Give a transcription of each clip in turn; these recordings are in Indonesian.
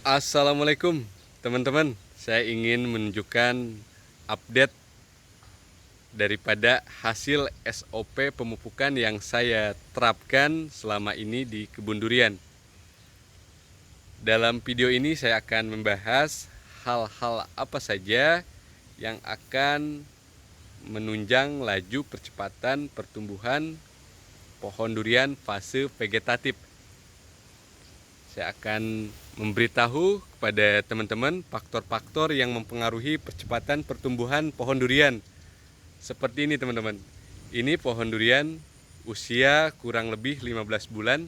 Assalamualaikum teman-teman, saya ingin menunjukkan update daripada hasil SOP pemupukan yang saya terapkan selama ini di kebun durian. Dalam video ini saya akan membahas hal-hal apa saja yang akan menunjang laju percepatan pertumbuhan pohon durian fase vegetatif. Saya akan memberitahu kepada teman-teman faktor-faktor yang mempengaruhi percepatan pertumbuhan pohon durian. Seperti ini teman-teman. Ini pohon durian usia kurang lebih 15 bulan.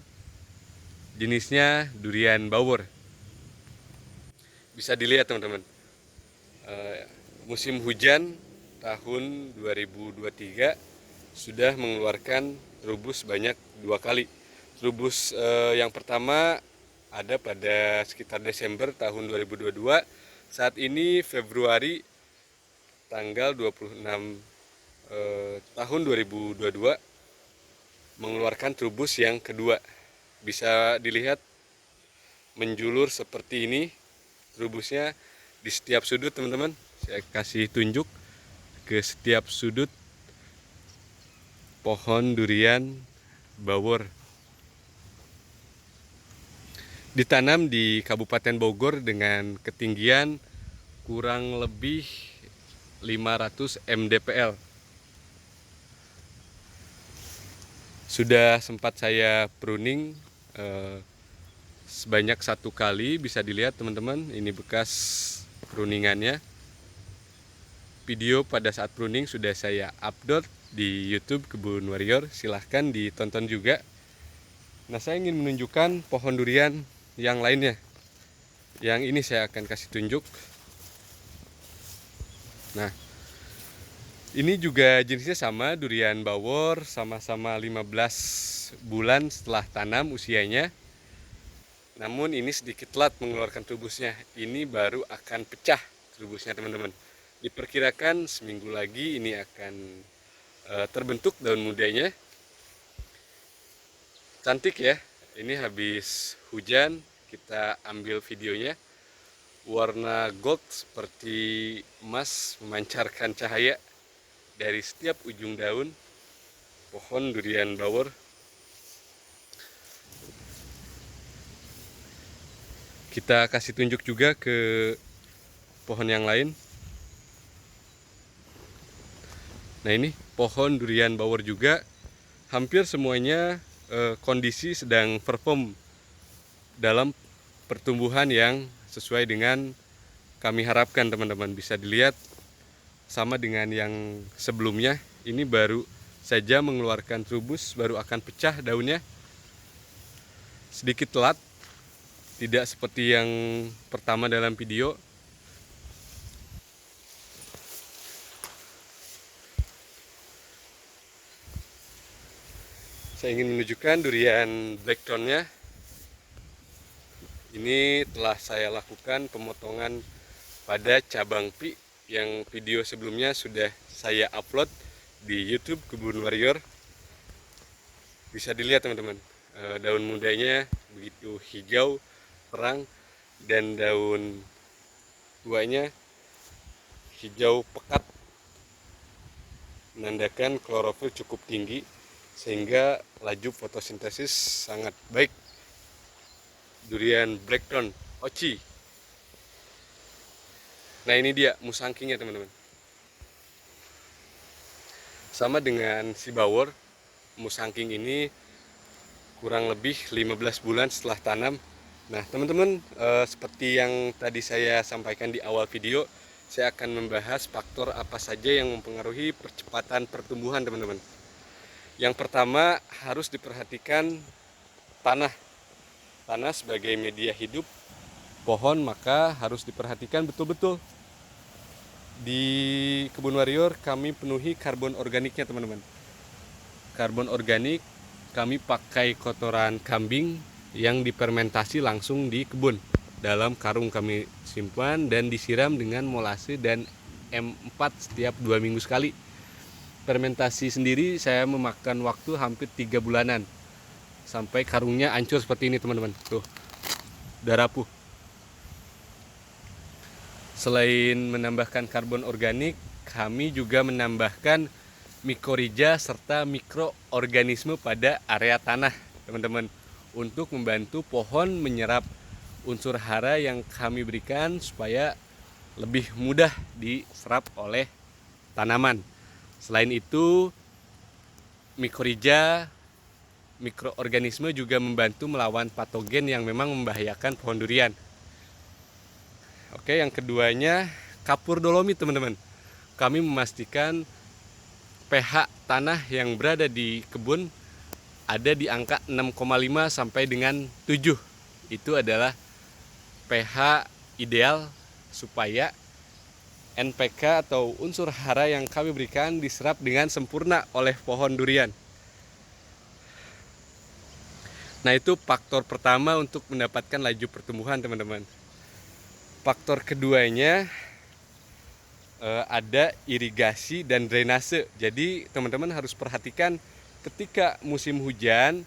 Jenisnya durian bawor. Bisa dilihat teman-teman. Musim hujan tahun 2023 sudah mengeluarkan rubus banyak 2 kali. Rubus yang pertama ada pada sekitar Desember tahun 2022. Saat ini Februari tanggal 26 tahun 2022 mengeluarkan trubus yang kedua. Bisa dilihat menjulur seperti ini trubusnya di setiap sudut teman-teman. Saya kasih tunjuk ke setiap sudut pohon durian bawor. Ditanam di Kabupaten Bogor dengan ketinggian kurang lebih 500 mdpl. Sudah sempat saya pruning sebanyak 1 kali, bisa dilihat teman-teman, ini bekas pruningannya. Video pada saat pruning sudah saya upload di YouTube Kebun Warrior, silahkan ditonton juga. Nah, saya ingin menunjukkan pohon durian yang lainnya. Yang ini saya akan kasih tunjuk. Nah, ini juga jenisnya sama, durian bawor, sama-sama 15 bulan setelah tanam usianya. Namun ini sedikit telat mengeluarkan trubusnya. Ini baru akan pecah trubusnya teman-teman. Diperkirakan seminggu lagi ini akan terbentuk daun mudanya. Cantik ya. Ini habis hujan kita ambil videonya, warna gold seperti emas memancarkan cahaya dari setiap ujung daun pohon durian bawor. Kita kasih tunjuk juga ke pohon yang lain. Nah, ini pohon durian bawor juga hampir semuanya kondisi sedang perform dalam pertumbuhan yang sesuai dengan kami harapkan teman-teman. Bisa dilihat sama dengan yang sebelumnya, ini baru saja mengeluarkan trubus, baru akan pecah daunnya. Sedikit telat, tidak seperti yang pertama dalam video. Saya ingin menunjukkan durian blackthorn-nya. Ini telah saya lakukan pemotongan pada cabang pi yang video sebelumnya sudah saya upload di YouTube Kebun Warrior. Bisa dilihat teman-teman, daun mudanya begitu hijau terang dan daun tuanya hijau pekat, menandakan klorofil cukup tinggi sehingga laju fotosintesis sangat baik. Durian blackthorn Ochi. Nah, ini dia musangkingnya teman-teman. Sama dengan si bawor, musangking ini kurang lebih 15 bulan setelah tanam. Nah teman-teman, seperti yang tadi saya sampaikan di awal video, saya akan membahas faktor apa saja yang mempengaruhi percepatan pertumbuhan teman-teman. Yang pertama harus diperhatikan tanah. Tanah sebagai media hidup pohon, maka harus diperhatikan betul-betul. Di Kebun Warrior kami penuhi karbon organiknya teman-teman. Karbon organik kami pakai kotoran kambing yang difermentasi langsung di kebun. Dalam karung kami simpan dan disiram dengan molase dan M4 setiap 2 minggu sekali. Fermentasi sendiri saya memakan waktu hampir 3 bulanan sampai karungnya hancur seperti ini teman-teman. Tuh, udah rapuh. Selain menambahkan karbon organik, kami juga menambahkan mikorija serta mikroorganisme pada area tanah, teman-teman, untuk membantu pohon menyerap unsur hara yang kami berikan supaya lebih mudah diserap oleh tanaman. Selain itu, mikorija mikroorganisme juga membantu melawan patogen yang memang membahayakan pohon durian. Oke, yang keduanya kapur dolomit, teman-teman. Kami memastikan pH tanah yang berada di kebun ada di angka 6,5 sampai dengan 7. Itu adalah pH ideal supaya NPK atau unsur hara yang kami berikan diserap dengan sempurna oleh pohon durian. Nah, itu faktor pertama untuk mendapatkan laju pertumbuhan, teman-teman. Faktor keduanya ada irigasi dan drainase. Jadi teman-teman harus perhatikan ketika musim hujan,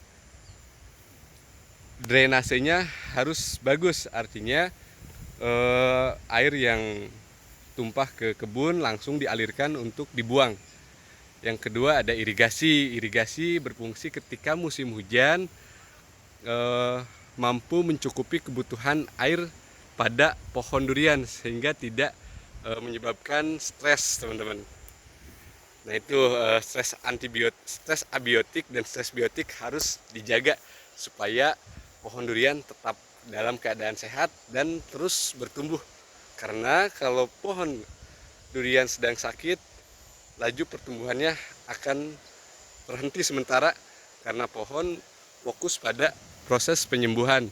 drainasenya harus bagus. Artinya air yang tumpah ke kebun langsung dialirkan untuk dibuang. Yang kedua ada irigasi. Irigasi berfungsi ketika musim hujan, mampu mencukupi kebutuhan air pada pohon durian sehingga tidak menyebabkan stres, teman-teman. Nah, itu stres abiotik dan stres biotik harus dijaga supaya pohon durian tetap dalam keadaan sehat dan terus bertumbuh. Karena kalau pohon durian sedang sakit, laju pertumbuhannya akan berhenti sementara karena pohon fokus pada proses penyembuhan.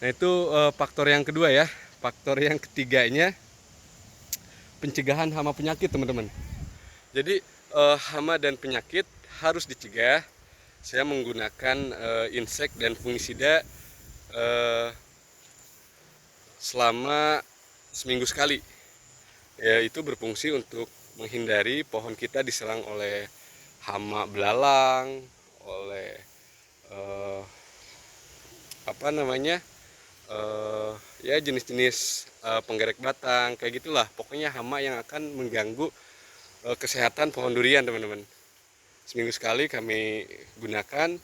Nah, itu faktor yang kedua ya. Faktor yang ketiganya pencegahan hama penyakit, teman-teman. Jadi hama dan penyakit harus dicegah. Saya menggunakan insek dan fungisida selama seminggu sekali. Ya, itu berfungsi untuk menghindari pohon kita diserang oleh hama belalang, oleh ya jenis-jenis penggerek batang, kayak gitulah. Pokoknya hama yang akan mengganggu kesehatan pohon durian, teman-teman. Seminggu sekali kami gunakan,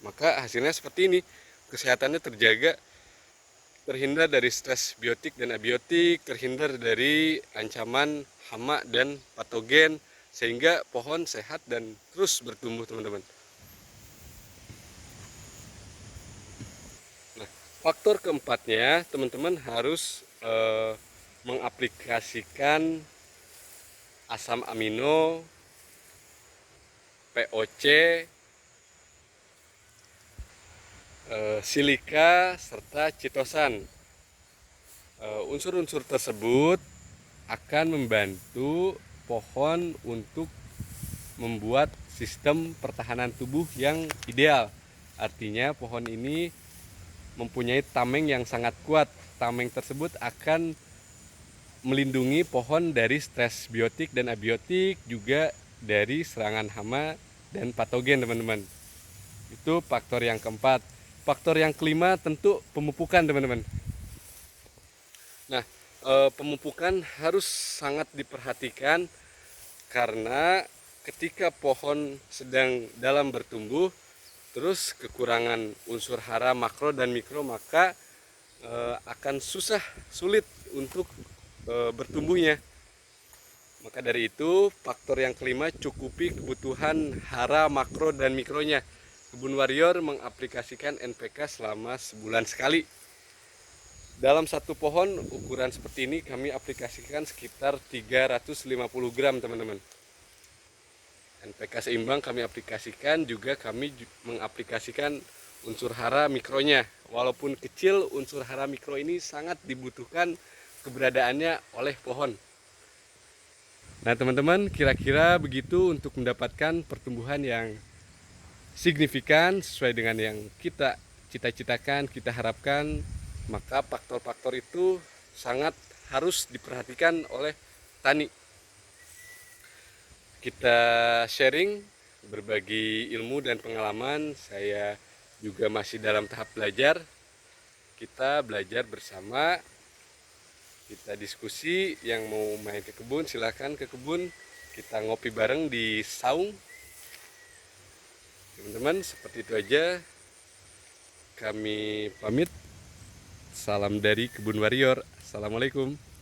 maka hasilnya seperti ini. Kesehatannya terjaga, terhindar dari stres biotik dan abiotik, terhindar dari ancaman hama dan patogen, sehingga pohon sehat dan terus bertumbuh, teman-teman. Nah, faktor keempatnya, teman-teman harus mengaplikasikan asam amino, POC, silika, serta chitosan. Unsur-unsur tersebut akan membantu pohon untuk membuat sistem pertahanan tubuh yang ideal. Artinya pohon ini mempunyai tameng yang sangat kuat. Tameng tersebut akan melindungi pohon dari stres biotik dan abiotik, juga dari serangan hama dan patogen, teman-teman. Itu faktor yang keempat. Faktor yang kelima tentu pemupukan, teman-teman. Nah, pemupukan harus sangat diperhatikan karena ketika pohon sedang dalam bertumbuh, terus kekurangan unsur hara makro dan mikro, maka akan sulit untuk bertumbuhnya. Maka dari itu, faktor yang kelima, cukupi kebutuhan hara makro dan mikronya. Kebun Warrior mengaplikasikan NPK selama sebulan sekali. Dalam satu pohon ukuran seperti ini kami aplikasikan sekitar 350 gram, teman-teman. NPK seimbang kami aplikasikan, juga kami mengaplikasikan unsur hara mikronya. Walaupun kecil, unsur hara mikro ini sangat dibutuhkan keberadaannya oleh pohon. Nah, teman-teman, kira-kira begitu untuk mendapatkan pertumbuhan yang signifikan sesuai dengan yang kita cita-citakan, kita harapkan. Maka faktor-faktor itu sangat harus diperhatikan oleh petani. Kita sharing, berbagi ilmu dan pengalaman. Saya juga masih dalam tahap belajar. Kita belajar bersama kita diskusi. Yang mau main ke kebun silahkan ke kebun, kita ngopi bareng di saung. Teman-teman, seperti itu aja, kami pamit. Salam dari Kebun Warrior. Assalamualaikum.